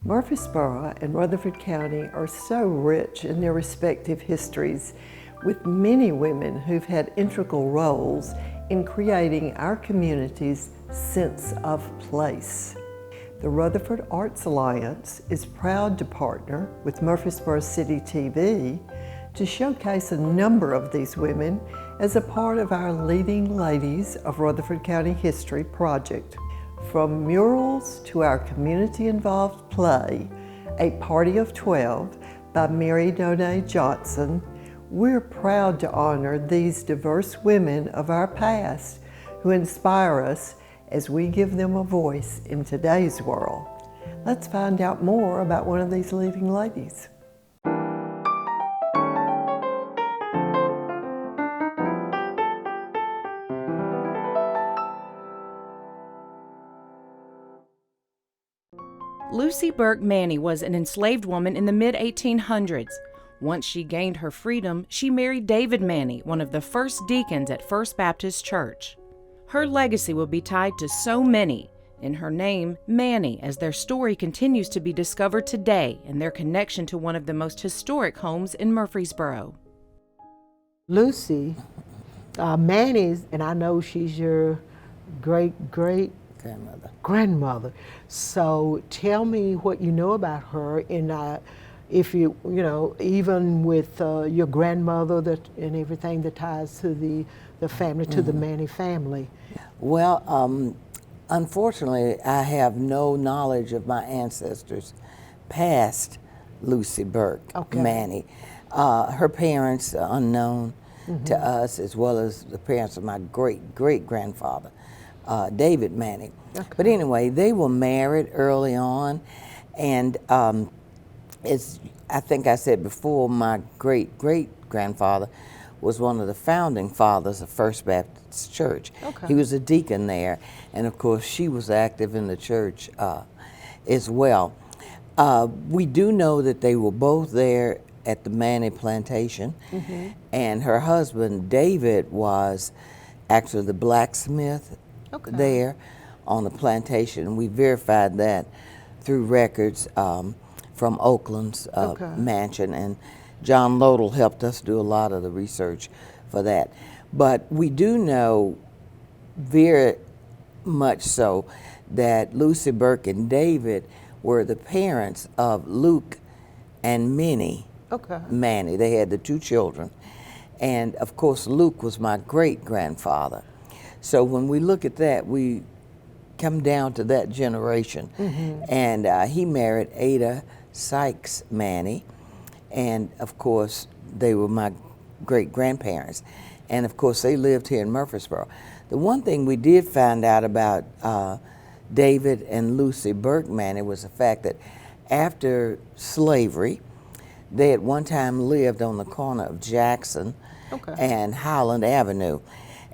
Murfreesboro and Rutherford County are so rich in their respective histories, with many women who've had integral roles in creating our community's sense of place. The Rutherford Arts Alliance is proud to partner with Murfreesboro City TV to showcase a number of these women as a part of our Leading Ladies of Rutherford County History project. From murals to our community-involved play, A Party of 12 by Mary Donay Johnson, we're proud to honor these diverse women of our past who inspire us as we give them a voice in today's world. Let's find out more about one of these leading ladies. Lucy Burke Maney was an enslaved woman in the mid-1800s. Once she gained her freedom, she married David Maney, one of the first deacons at First Baptist Church. Her legacy will be tied to so many, in her name, Maney, as their story continues to be discovered today and their connection to one of the most historic homes in Murfreesboro. Lucy Maney, and I know she's your great-grandmother. So tell me what you know about her, and if you even with your grandmother and everything that ties to the family, to the Maney family. Well, unfortunately, I have no knowledge of my ancestors past Lucy Burke Maney. Her parents are unknown to us, as well as the parents of my great-grandfather, David Maney. But anyway, they were married early on, and as I think I said before, my great-great-grandfather was one of the founding fathers of First Baptist Church. He was a deacon there, and of course she was active in the church as well. We do know that they were both there at the Maney plantation, and her husband David was actually the blacksmith there on the plantation, and we verified that through records from Oakland's mansion, and John Lodell helped us do a lot of the research for that. But we do know very much so that Lucy Burke and David were the parents of Luke and Minnie Maney. They had the two children. And of course, Luke was my great-grandfather. So when we look at that, we come down to that generation. And he married Ada Sykes Maney. And of course, they were my great-grandparents. And of course, they lived here in Murfreesboro. The one thing we did find out about David and Lucy Burke Maney was the fact that after slavery, they at one time lived on the corner of Jackson and Highland Avenue.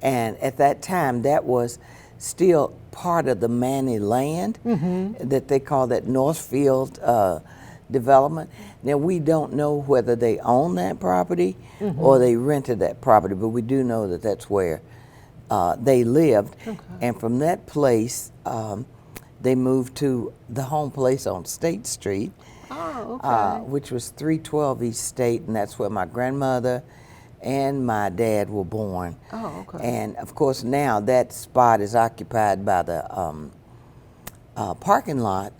And at that time, that was still part of the Maney land that they call that Northfield development. Now, we don't know whether they own that property or they rented that property, but we do know that that's where they lived. And from that place, they moved to the home place on State Street, which was 312 East State, and that's where my grandmother and my dad were born. And of course, now that spot is occupied by the parking lot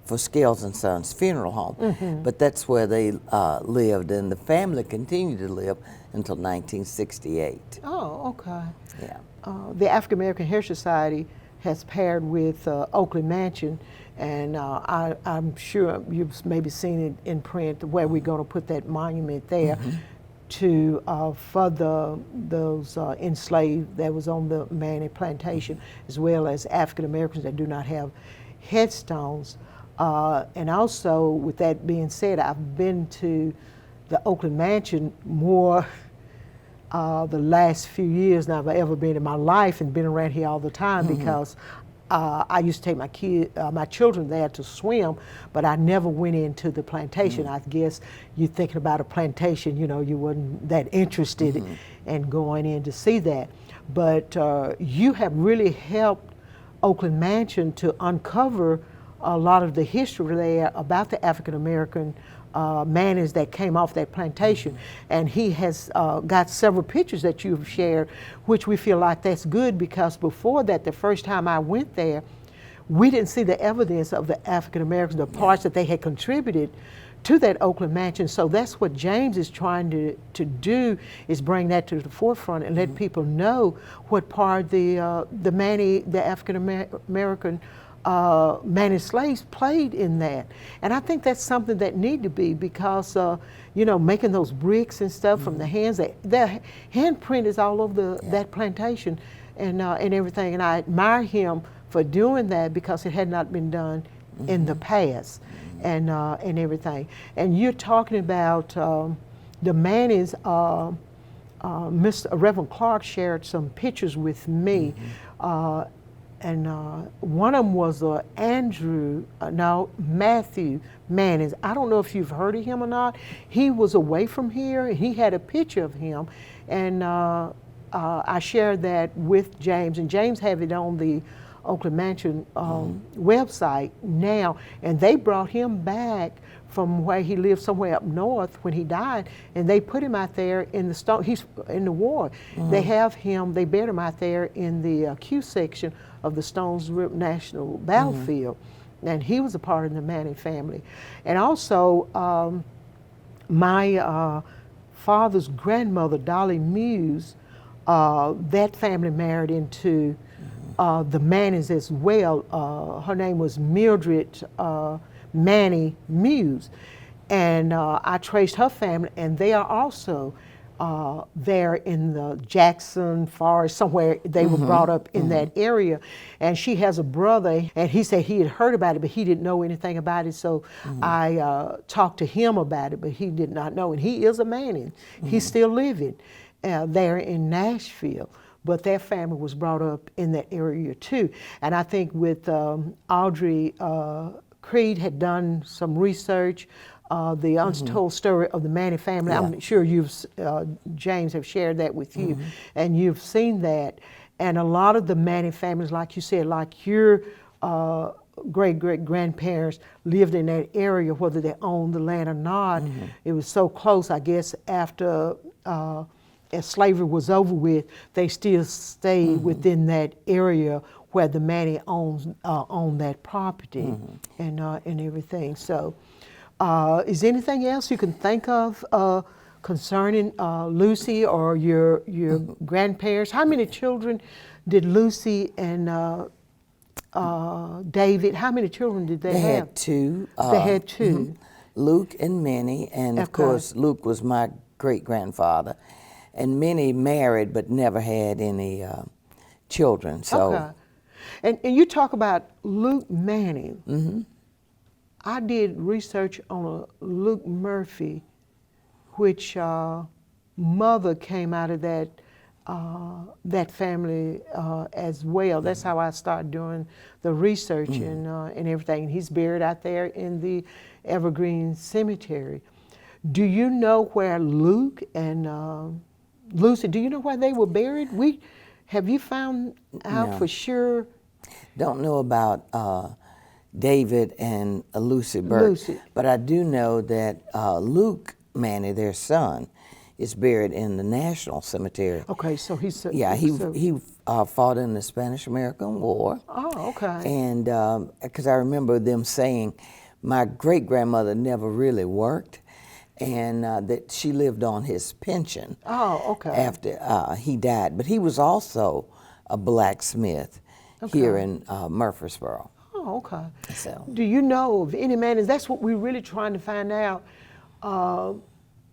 for Scales and Sons Funeral Home. But that's where they lived, and the family continued to live until 1968. Yeah. The African American Heritage Society has paired with Oakland Mansion, and I'm sure you've maybe seen it in print where we're going to put that monument there to for those enslaved that was on the Maney plantation, as well as African Americans that do not have headstones. And also, with that being said, I've been to the Oakland Mansion more the last few years than I've ever been in my life, and been around here all the time because I used to take my children there to swim, but I never went into the plantation. I guess you're thinking about a plantation, you wasn't that interested in going in to see that. But you have really helped Oakland Mansion to uncover a lot of the history there about the African American Maneys that came off that plantation. And he has got several pictures that you've shared, which we feel like that's good, because before that, the first time I went there, we didn't see the evidence of the African Americans, the parts that they had contributed to that Oakland mansion. So that's what James is trying to do, is bring that to the forefront and let people know what part the African American Maney slaves played in that. And I think that's something that need to be, because you know, making those bricks and stuff from the hands, their handprint is all over that plantation and everything. And I admire him for doing that, because it had not been done in the past and everything. And you're talking about the Maneys. Reverend Clark shared some pictures with me. And one of them was Matthew Maney. I don't know if you've heard of him or not. He was away from here, and he had a picture of him. And I shared that with James, and James have it on the Oakland Mansion website now. And they brought him back from where he lived somewhere up north when he died, and they put him out there in the stone. He's in the war. They have him. They buried him out there in the Q section of the Stones River National Battlefield, and he was a part of the Maney family. And also, my father's grandmother, Dolly Muse, that family married into the Maneys as well. Her name was Mildred Maney Muse, and I traced her family, and they are also there in the Jackson Forest, somewhere. They were brought up in that area. And she has a brother, and he said he had heard about it, but he didn't know anything about it. So I talked to him about it, but he did not know. And he is a Maney. He's still living there in Nashville. But their family was brought up in that area too. And I think with Audrey Creed had done some research, the untold story of the Maney family. I'm sure you've, James have shared that with you, and you've seen that. And a lot of the Maney families, like you said, like your great-great-grandparents lived in that area, whether they owned the land or not. It was so close, I guess, after as slavery was over with, they still stayed within that area where the Maney owned that property and everything. So, is there anything else you can think of concerning Lucy or your grandparents? How many children did Lucy and David? How many children did they have? They had two. They had two. Luke and Maney, and of course Luke was my great-grandfather, and Maney married but never had any children. So, and you talk about Luke Maney. I did research on a Luke Murphy, which mother came out of that that family as well. That's how I started doing the research and everything. And he's buried out there in the Evergreen Cemetery. Do you know where Luke and Lucy, do you know where they were buried? Have you found out for sure? Don't know about David and Lucy Burke, but I do know that Luke Maney, their son, is buried in the National Cemetery. Okay, so he's he fought in the Spanish-American War. Oh, okay. And because I remember them saying, my great-grandmother never really worked, and that she lived on his pension. Oh, okay. After he died, but he was also a blacksmith here in Murfreesboro. Oh, okay. So, do you know of any Maneys? That's what we're really trying to find out.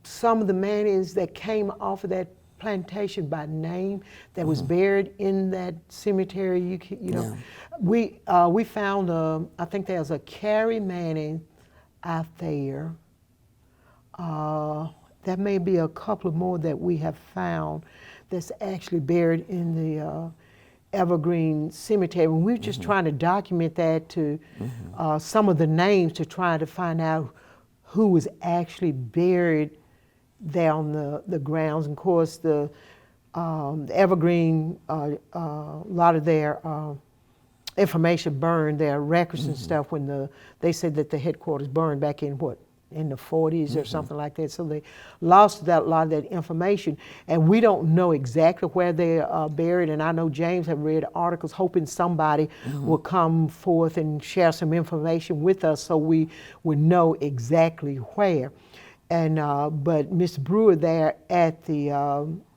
Some of the Maneys that came off of that plantation by name that was buried in that cemetery. You know, we found I think there's a Carrie Maney out there. There may be a couple more that we have found that's actually buried in the Evergreen Cemetery. And we're just trying to document that to some of the names to try to find out who was actually buried there on the grounds. And of course, the Evergreen, a lot of their information burned, their records and stuff when they said that the headquarters burned back in in the 40s or something like that. So they lost a lot of that information, and we don't know exactly where they are buried. And I know James have read articles hoping somebody will come forth and share some information with us so we would know exactly where. And but Miss Brewer there at the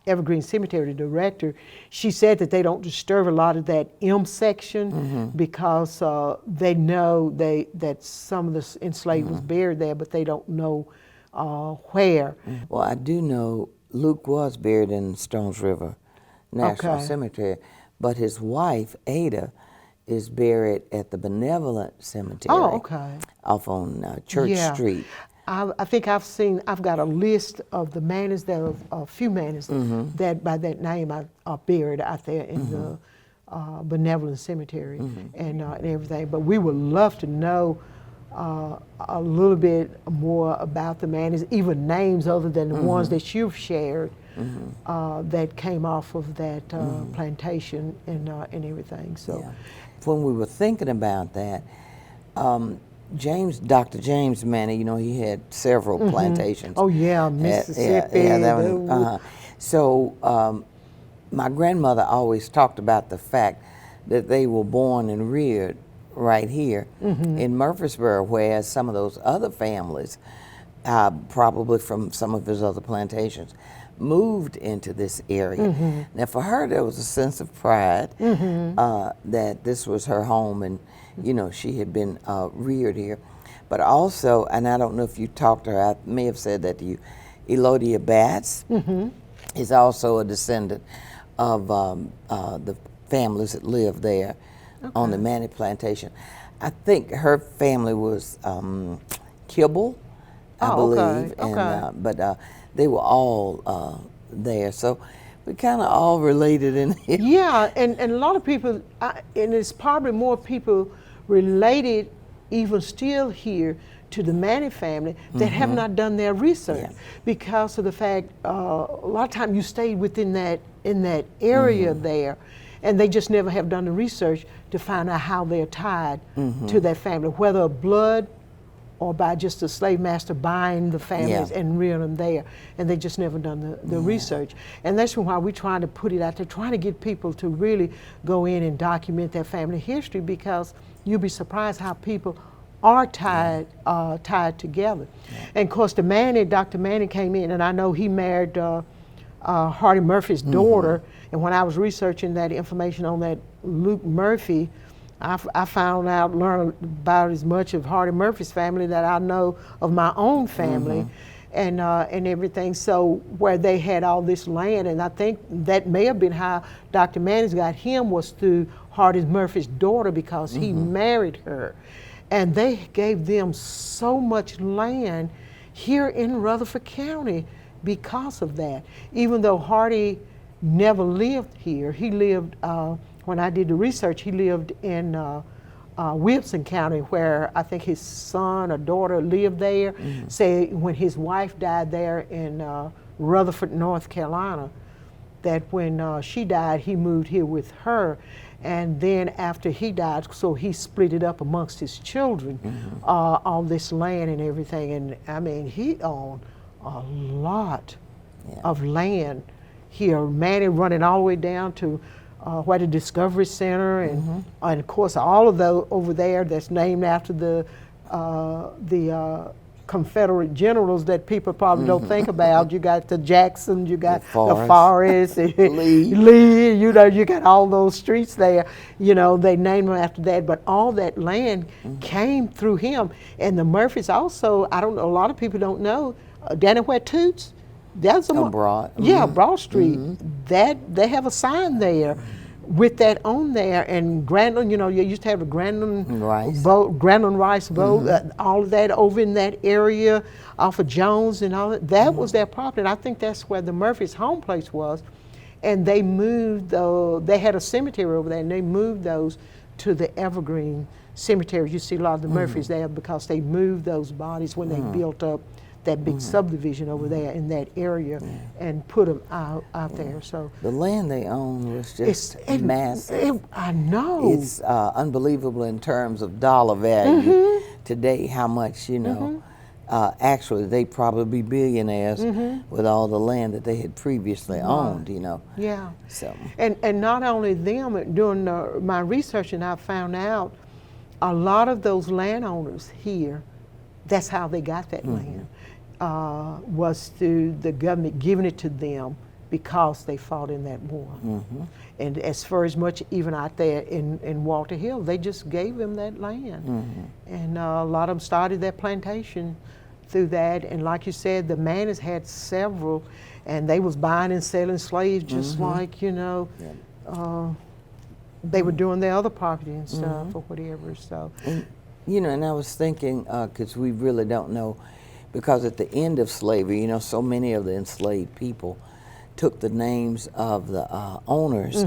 Evergreen Cemetery, the director, she said that they don't disturb a lot of that M section because they know that some of the enslaved was buried there, but they don't know where. Well, I do know Luke was buried in Stones River National Cemetery, but his wife, Ada, is buried at the Benevolent Cemetery off on Church Street. I think I've got a list of the Maneys, there are a few Maneys that by that name are buried out there in the Benevolent Cemetery and everything. But we would love to know a little bit more about the Maneys, even names other than the ones that you've shared that came off of that plantation and everything. So, when we were thinking about that, Dr. James Maney, you know, he had several plantations. Oh yeah, Mississippi. So my grandmother always talked about the fact that they were born and reared right here in Murfreesboro, whereas some of those other families, probably from some of his other plantations, moved into this area. Now for her, there was a sense of pride that this was her home, and you know, she had been reared here. But also, and I don't know if you talked to her, I may have said that to you, Elodia Batts is also a descendant of the families that lived there on the Maney plantation. I think her family was Kibble, I believe, and, but they were all there. So we kind of all related in here. Yeah, and a lot of people, and it's probably more people related even still here to the Maney family that have not done their research because of the fact a lot of time you stayed within that area there, and they just never have done the research to find out how they're tied to that family, whether blood or by just a slave master buying the families and rearing them there, and they just never done the research. And that's why we're trying to put it out there, trying to get people to really go in and document their family history, because you'll be surprised how people are tied together. And of course, Dr. Maney came in, and I know he married Hardy Murphy's daughter. And when I was researching that information on that Luke Murphy, I found out, learned about as much of Hardy Murphy's family that I know of my own family, and everything. So where they had all this land, and I think that may have been how Dr. Maney's got him, was through Hardy Murphy's daughter, because he married her, and they gave them so much land here in Rutherford County because of that. Even though Hardy never lived here, he lived. When I did the research, he lived in Wilson County, where I think his son or daughter lived there. Say when his wife died there in Rutherford, North Carolina, that when she died, he moved here with her. And then after he died, so he split it up amongst his children, all this land and everything. And I mean, he owned a lot of land here. Maney running all the way down to where the Discovery Center, and of course all of those over there that's named after the Confederate generals that people probably don't think about. You got the Jackson, you got the Forest, Lee, you know, you got all those streets there. You know, they named them after that, but all that land came through him. And the Murphys also, I don't know, a lot of people don't know, down at where Toots, that's Broad. Broad Street. That they have a sign there with that on there, and Granlund, you know, you used to have a Granlund Rice boat, all of that over in that area off of Jones and all that. That was their property, and I think that's where the Murphys' home place was. And they moved, they had a cemetery over there, and they moved those to the Evergreen Cemetery. You see a lot of the Murphys there because they moved those bodies when they built up that big subdivision over there in that area and put them out there. So the land they own was just massive. I know. It's unbelievable in terms of dollar value today, how much, you know, actually they probably be billionaires with all the land that they had previously owned, you know. Yeah. So. And not only them, during my research, and I found out a lot of those landowners here, that's how they got that land, was through the government giving it to them because they fought in that war. And as far as much, even out there in Walter Hill, they just gave them that land. And a lot of them started their plantation through that. And like you said, the Maneys had several, and they was buying and selling slaves just like, you know, they were doing their other property and stuff or whatever. So, and, you know, and I was thinking, because we really don't know, because at the end of slavery, you know, so many of the enslaved people took the names of the owners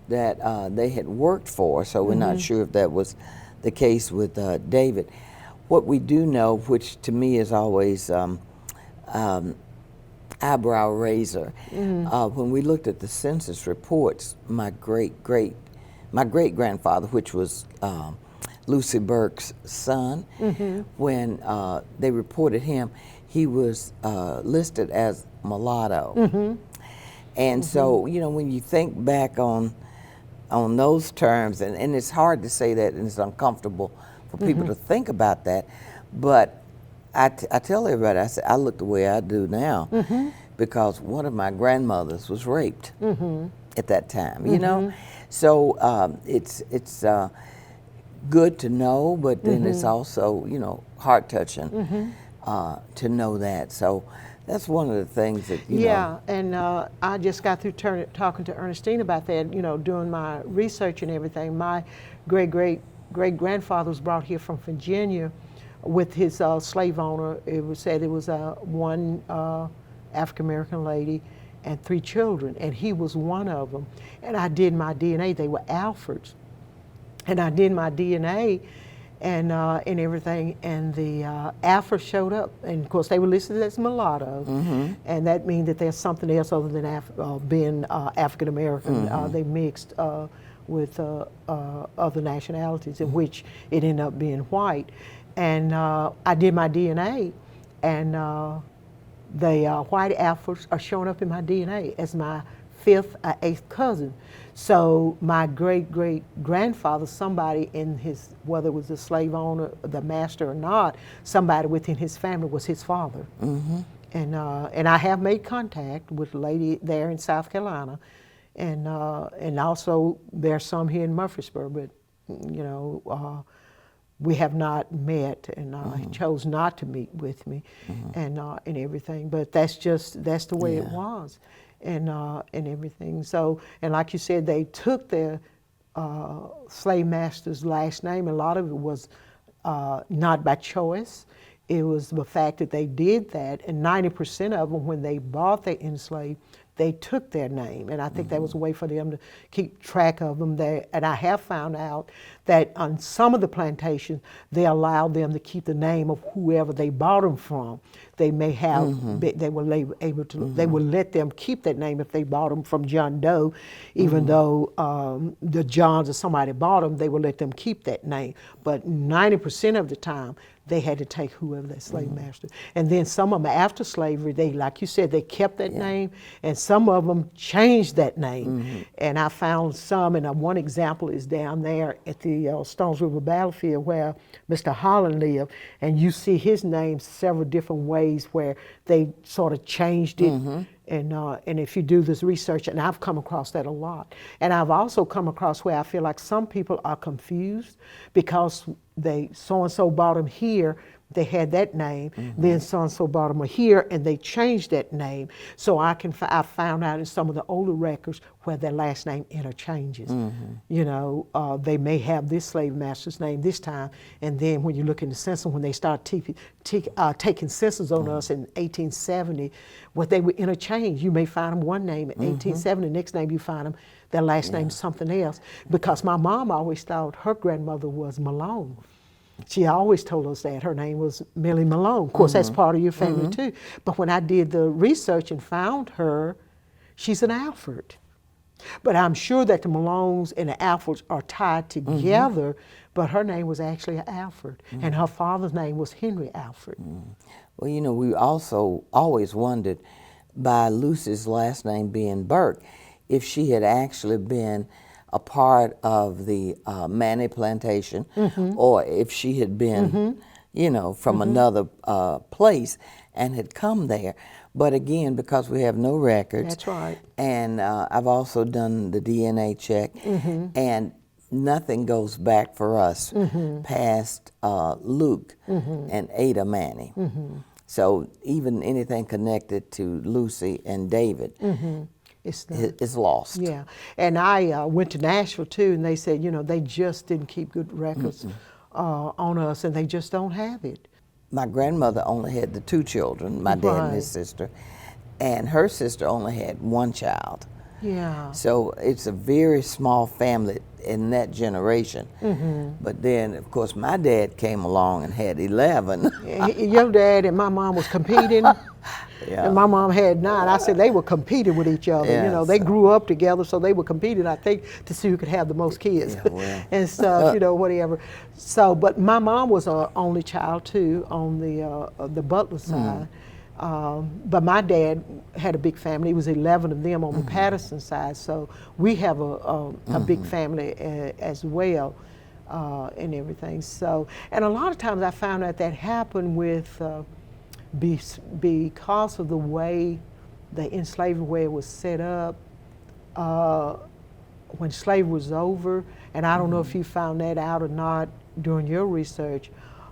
that they had worked for. So we're not sure if that was the case with David. What we do know, which to me is always eyebrow raiser, when we looked at the census reports, my great-grandfather, which was Lucy Burke's son, when they reported him, he was listed as mulatto. And so, you know, when you think back on those terms, and it's hard to say that, and it's uncomfortable for people to think about that, but I tell everybody, I say, I look the way I do now because one of my grandmothers was raped at that time, you know? So it's good to know, but then it's also, you know, heart-touching to know that. So that's one of the things that, you know. And I just got through talking to Ernestine about that, you know, doing my research and everything. My great-grandfather was brought here from Virginia with his slave owner. It was said it was one African-American lady and 3 children, and he was one of them. And I did my DNA. They were Alfords. And I did my DNA and everything, and the Alfords showed up. And of course, they were listed as mulatto, and that means that there's something else other than being African American. They mixed with other nationalities, in which it ended up being white. And I did my DNA, and the white Alfords are showing up in my DNA as my 5th or 8th cousin. So my great-great-grandfather, somebody in his, whether it was the slave owner, the master or not, somebody within his family was his father. And I have made contact with a lady there in South Carolina, and also there's some here in Murfreesboro, but you know, we have not met, and he chose not to meet with me, and everything. But that's the way it was. And everything. So, and like you said, they took their slave master's last name. A lot of it was not by choice. It was the fact that they did that, and 90% of them, when they bought their enslaved, they took their name. And I think that was a way for them to keep track of them there. And I have found out that on some of the plantations, they allowed them to keep the name of whoever they bought them from. They may have, they were able to, they would let them keep that name if they bought them from John Doe, even though the Johns or somebody bought them, they would let them keep that name. But 90% of the time, they had to take whoever that slave master. And then some of them after slavery, they, like you said, they kept that name, and some of them changed that name. And I found some, and one example is down there at the Stones River Battlefield where Mr. Holland lived, and you see his name several different ways where they sort of changed it. And if you do this research, and I've come across that a lot. And I've also come across where I feel like some people are confused because they, so-and-so bought them here, they had that name, then so-and-so bought them here, and they changed that name. So I found out in some of the older records where their last name interchanges. You know, they may have this slave master's name this time, and then when you look in the census, when they start taking census on us in 1870, what they would interchange. You may find them one name in 1870, next name you find them, their last name something else. Because my mom always thought her grandmother was Malone. She always told us that her name was Millie Malone. Of course, that's part of your family too. But when I did the research and found her, she's an Alford. But I'm sure that the Malones and the Alfords are tied together, but her name was actually Alford, and her father's name was Henry Alford. Well, you know, we also always wondered, by Lucy's last name being Burke, if she had actually been a part of the Maney plantation, or if she had been, you know, from another place and had come there. But again, because we have no records. That's right. And I've also done the DNA check, and nothing goes back for us past Luke and Ada Maney. So even anything connected to Lucy and David is lost. Yeah, and I went to Nashville too, and they said, you know, they just didn't keep good records on us, and they just don't have it. My grandmother only had the 2 children, my dad and his sister, and her sister only had 1 child. Yeah. So it's a very small family in that generation. But then, of course, my dad came along and had 11. Your dad and my mom was competing, and my mom had 9. I said they were competing with each other. You know, they grew up together, so they were competing, I think, to see who could have the most kids and stuff, you know, whatever. So, but my mom was an only child too on the Butler side. But my dad had a big family. It was 11 of them on the Patterson side, so we have a big family as well, and everything. So, and a lot of times I found out that happened with because of the way the enslavement way it was set up. When slavery was over, and I don't know if you found that out or not during your research,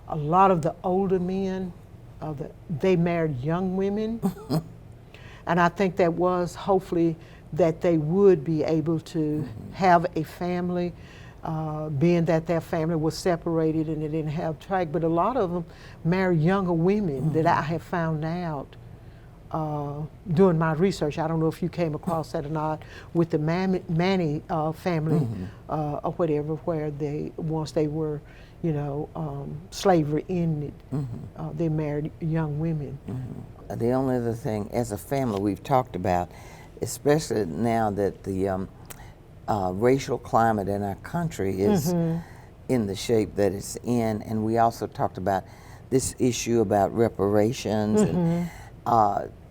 a lot of the older men, they married young women, and I think that was hopefully that they would be able to have a family, being that their family was separated and they didn't have track. But a lot of them married younger women that I have found out doing my research. I don't know if you came across that or not with the Maney family or whatever, where once they were, you know, slavery ended, they married young women. The only other thing, as a family, we've talked about, especially now that the racial climate in our country is in the shape that it's in, and we also talked about this issue about reparations and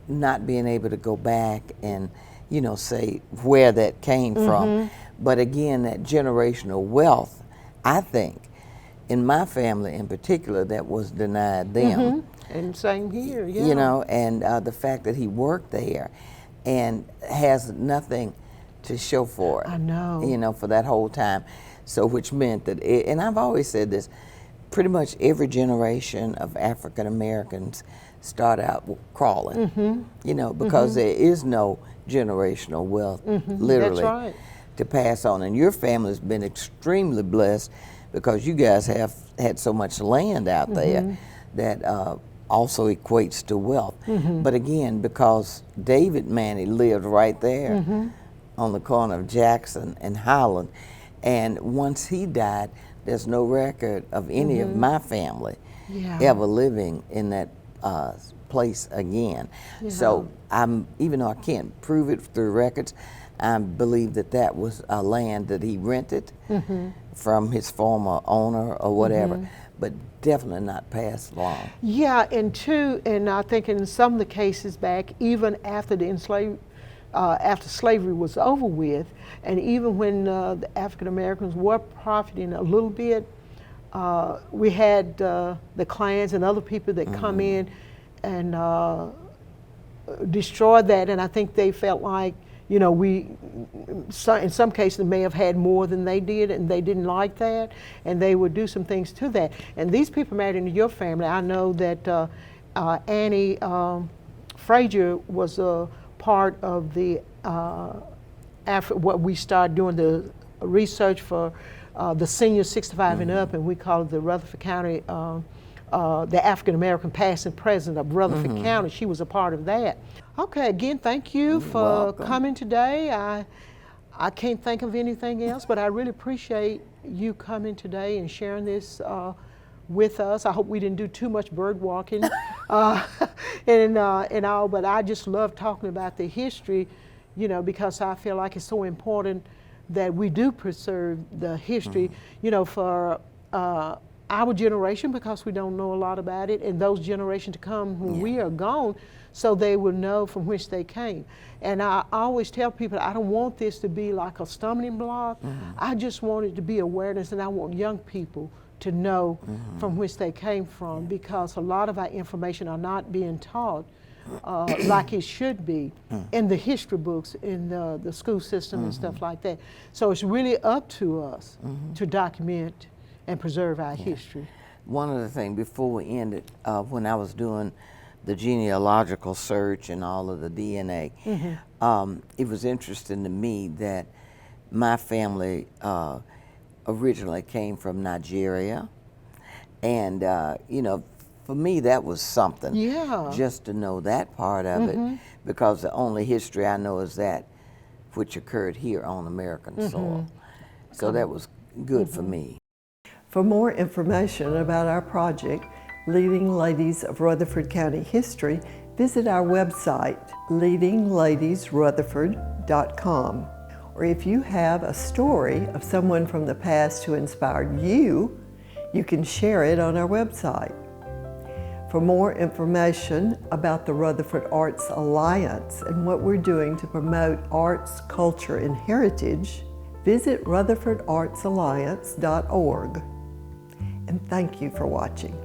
not being able to go back and, you know, say where that came from. But again, that generational wealth, I think, in my family in particular, that was denied them. And same here, yeah. You know, and the fact that he worked there and has nothing to show for it. I know. You know, for that whole time. So which meant that, and I've always said this, pretty much every generation of African Americans start out crawling, you know, because there is no generational wealth, literally, That's right. to pass on. And your family's been extremely blessed because you guys have had so much land out there that also equates to wealth. But again, because David Maney lived right there on the corner of Jackson and Highland, and once he died, there's no record of any of my family ever living in that place again. So even though I can't prove it through records, I believe that that was a land that he rented from his former owner or whatever, but definitely not passed along. Yeah, and I think in some of the cases back, even after after slavery was over with, and even when the African Americans were profiting a little bit, we had the clans and other people that come in and destroy that, and I think they felt like, you know, in some cases they may have had more than they did, and they didn't like that, and they would do some things to that. And these people married into your family. I know that Annie Frazier was a part of the, what we started doing the research for the senior 65 and up, and we call it the Rutherford County, the African American past and present of Rutherford County. She was a part of that. Okay, again, thank you for coming today. I can't think of anything else, but I really appreciate you coming today and sharing this with us. I hope we didn't do too much bird walking and all, but I just love talking about the history, you know, because I feel like it's so important that we do preserve the history, you know, for our generation, because we don't know a lot about it, and those generations to come when we are gone, so they will know from which they came. And I always tell people, I don't want this to be like a stumbling block. I just want it to be awareness, and I want young people to know from which they came from, because a lot of our information are not being taught like it should be in the history books, in the school system and stuff like that. So it's really up to us to document and preserve our history. One other thing before we end it, when I was doing the genealogical search and all of the DNA, it was interesting to me that my family originally came from Nigeria, and you know, for me that was something, just to know that part of it, because the only history I know is that which occurred here on American soil. So that was good for me. For more information about our project, Leading Ladies of Rutherford County History, visit our website, leadingladiesrutherford.com. Or if you have a story of someone from the past who inspired you, you can share it on our website. For more information about the Rutherford Arts Alliance and what we're doing to promote arts, culture, and heritage, visit rutherfordartsalliance.org. And thank you for watching.